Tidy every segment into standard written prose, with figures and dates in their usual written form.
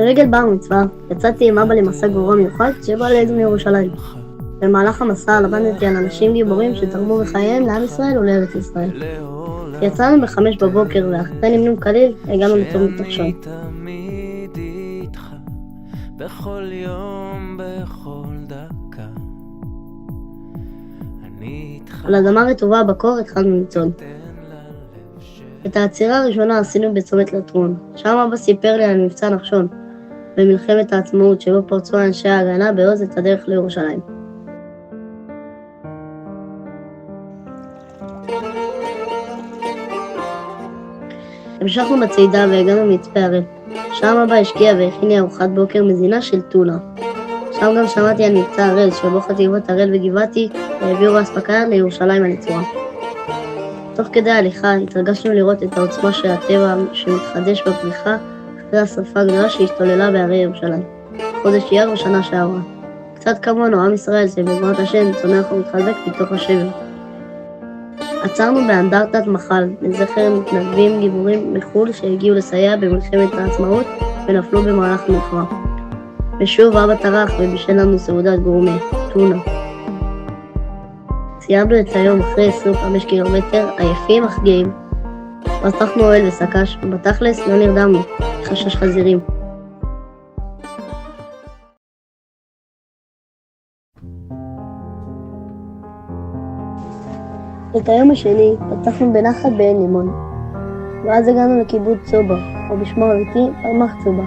לרגל בר מצווה יצאתי עם אבא למסע גבורה מיוחד שבא לעז מירושלים. במהלך המסע למדתי על אנשים גיבורים שתרמו בחייהם לעם ישראל ולארץ ישראל. יצאנו ב5 בבוקר ואחרי נמנום קליל הגענו לצומת נחשון. בכל יום, בכל דקה. על אדמה רטובה בקור התחלנו לצעוד. את העצירה הראשונה עשינו בצומת לטרון. שם אבא סיפר לי על מבצע נחשון במלחמת העצמאות שבו פרצו אנשי ההגנה בעוז את הדרך לירושלים. המשכנו בצעידה והגענו מצפה הראל. שם אבא השקיע והכין לי ארוחת בוקר מזינה של טונה. שם גם שמעתי על מבצע הראל שבו חטיבות הראל וגבעתי העבירו אספקה לירושלים הנצורה. תוך כדי ההליכה התרגשנו לראות את העוצמה של הטבע שמתחדש בפריחה אחרי השרפה הגדולה שהשתוללה בהרי ירושלים. חודש אייר בשנה שעברה. קצת כמונו עם ישראל שבעזרת השם צומח ומתחזק מתוך השבר. עצרנו באנדרטת מחל לזכר מתנדבים גיבורים מחו"ל שהגיעו לסייע במלחמת העצמאות ונפלו במהלך מלחמה. ושוב אבא טרח ובישל לנו סעודת גורמה, טונה. סיימנו את היום אחרי 25 קילומטר, עייפים אך גאים. פתחנו אוהל וסקש, ובתכלס לא נרדמנו, חשש חזירים. את היום השני פתחנו בנחת בעין לימון, ואז הגענו לקיבוץ צובה, או בשמו הביתי פלמח צובה.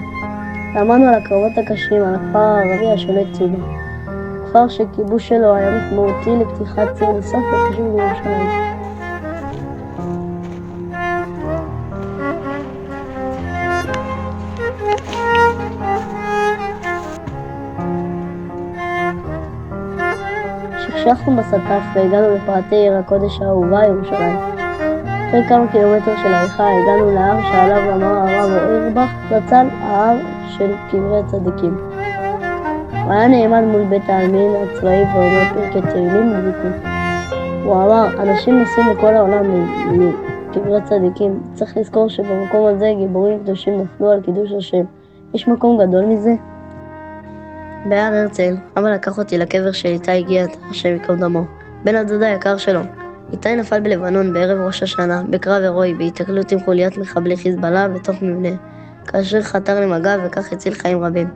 למדנו על הקרבות הקשים על הכפר הערבי השולט צובה, כפר שכיבוש שלו היה משמעותי לפתיחת ציר נוסף וחשוב לירושלים. שכשכנו בסטף והגענו לפרטי עיר הקודש האהובה ירושלים. אחרי כמה קילומטר של הליכה הגענו להר שעליו אמר הרב אוירבך זצ"ל, ההר של קברי צדיקים. הוא היה נעמד מול בית העלמין הצבאי ואומר פרקי תהילים וביקור. הוא אמר, אנשים נוסעים מכל העולם לקברי צדיקים. צריך לזכור שבמקום הזה גיבורים קדושים נפלו על קידוש השם. יש מקום גדול מזה? בהר הרצל, אבא לקח אותי לקבר של איתי גיאת, השם ייקום דמו, בן הדוד היקר שלו. איתי נפל בלבנון בערב ראש השנה, בקרב הרואי, בהיתקלות עם חוליית מחבלי חיזבאללה בתוך מבנה, כאשר חתר למגע וכך הציל חיים רבים.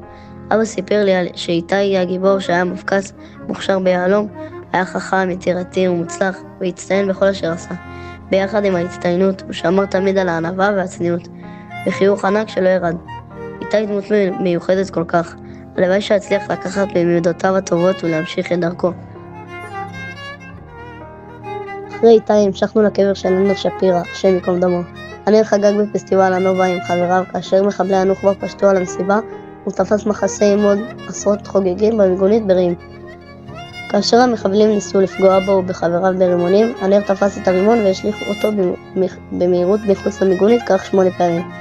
אבא סיפר לי שאיתי הגיבור שהיה מפקס, מוכשר ביהלום, היה חכם, יצירתי ומוצלח, והצטיין בכל אשר עשה. ביחד עם ההצטיינות, הוא שמר תמיד על הענווה והצניעות, וחיוך ענק שלא ירד. איתי דמות מיוחדת כל כך, הלוואי שהצליח לקחת במידותיו הטובות ולהמשיך את דרכו. אחרי איתי המשכנו לקבר של הנר שפירא, השם ייקום דמו. הנר חגג בפסטיבל הנובה עם חבריו, כאשר מחבלי הנוח'בה פשטו על המסיבה, הוא תפס מחסה עם עוד עשרות חוגגים במיגונית ברעים. כאשר המחבלים ניסו לפגוע בו ובחבריו ברימונים, הנר תפס את הרימון והשליך אותו במהירות מחוץ למיגונית כך 8 פעמים,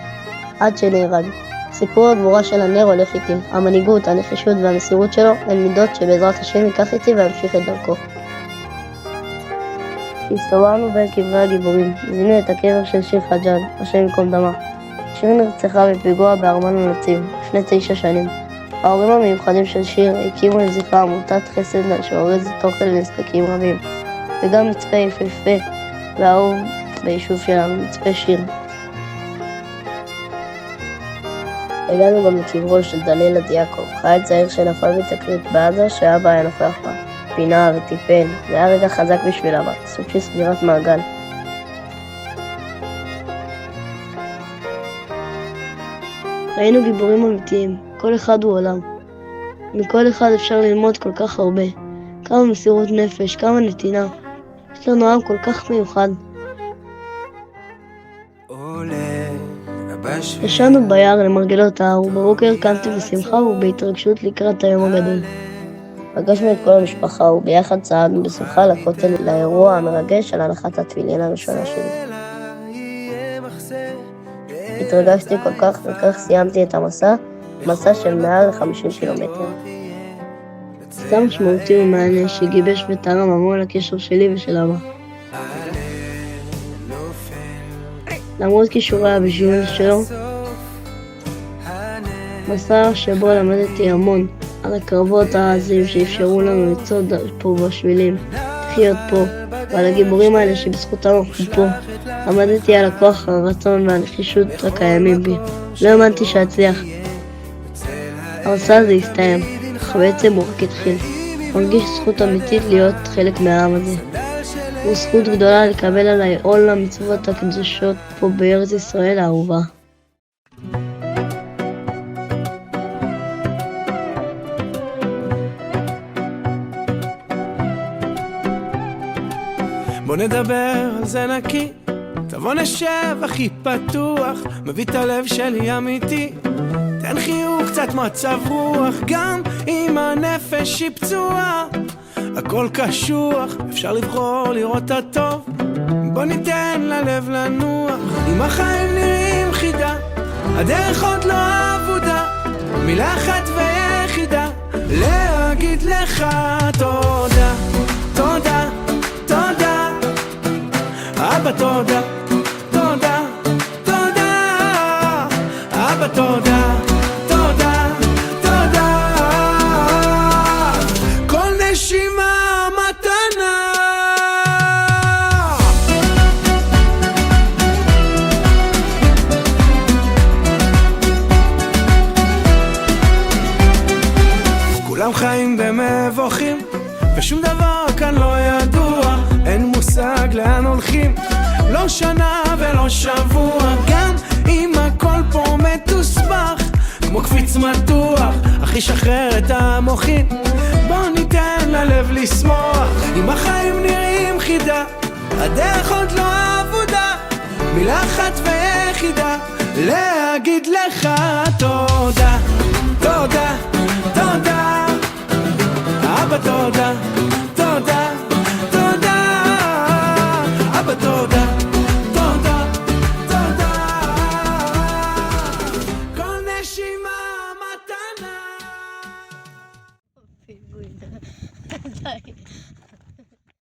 עד שנהרג. סיפור הגבורה של הנר הולך איתי. המנהיגות, הנחישות והמסירות שלו הן מידות שבעזרת השם ייקח איתי והמשיך את דרכו. הסתובבנו בין קברי הגיבורים, זיהינו את הקבר של שיר חג'אג', השם ייקום דמה. שיר נרצחה בפיגוע בארמון הנציב לפני 9 שנים. ההורים המיוחדים של שיר הקימו לזכרה עמותת חסד שאורזת תוכן לנזקקים רבים, וגם מצפה יפהפה ואהוב ביישוב שלנו, מצפה שיר. הגענו גם לקברו של דניאל יעקב, חייל צעיר שנפל בתקרית בעזה שאבא היה נוכח בה. פינה וטיפל, זה היה רגע חזק בשביל אבא, סוג של סגירת מעגל. ראינו גיבורים אמיתיים, כל אחד הוא עולם. מכל אחד אפשר ללמוד כל כך הרבה. כמה מסירות נפש, כמה נתינה. יש לנו עם כל כך מיוחד. ישנו ביער למרגלות ההר, ובבוקר קמתי בשמחה ובהתרגשות לקראת היום הגדול. פגשנו את כל המשפחה וביחד צעדנו בשמחה לכותל לאירוע המרגש של הנחת התפילין הראשונה שלי. התרגשתי כל כך וכך סיימתי את מסע של מעל 50 קילומטר. מסע משמעותי ומעניין שגיבש ותרם המון לקשר שלי ושל אבא. למרות כישורי הבישול שלו, מסע שבו למדתי המון על הקרבות העזים שאפשרו לנו לצעוד פה בשבילים, לחיות פה, ועל הגיבורים האלה שבזכותם אנחנו פה. למדתי על הכוח, הרצון והנחישות הקיימים בי. לא האמנתי שאצליח. המסע הזה הסתיים, אך בעצם הוא רק התחיל. מרגיש זכות אמיתית להיות חלק מהעם הזה. הוא זכות גדולה לקבל עליי עול המצוות הקדושות פה בארץ ישראל האהובה. בוא נדבר על זה נקי, תבוא נשב הכי פתוח, מביא את הלב שלי אמיתי, תן חיוך קצת מצב רוח, גם אם הנפש היא פצועה, הכל קשוח, אפשר לבחור לראות הטוב, בוא ניתן ללב לנוח, אם החיים נראים חידה, הדרך עוד לא עבודה, מילה אחת ויחידה, להגיד לך תודה, תודה, תודה, אבא תודה, תודה, תודה, אבא תודה, תודה, תודה, כל נשימה מתנה. כולם חיים במבוכים ושום דבר כאן לא ידוע, אין מושג לאן הולכים, לא שנה ולא שבוע, גם אם הכל פה מתוסבך כמו קפיץ מתוח, אך ישחרר את המוחין, בוא ניתן ללב לשמוח, אם החיים נראים חידה, הדרך עוד לא עבודה, מילה אחת ויחידה, להגיד לך תודה, תודה, תודה, אבא תודה, תודה, תודה, אבא תודה.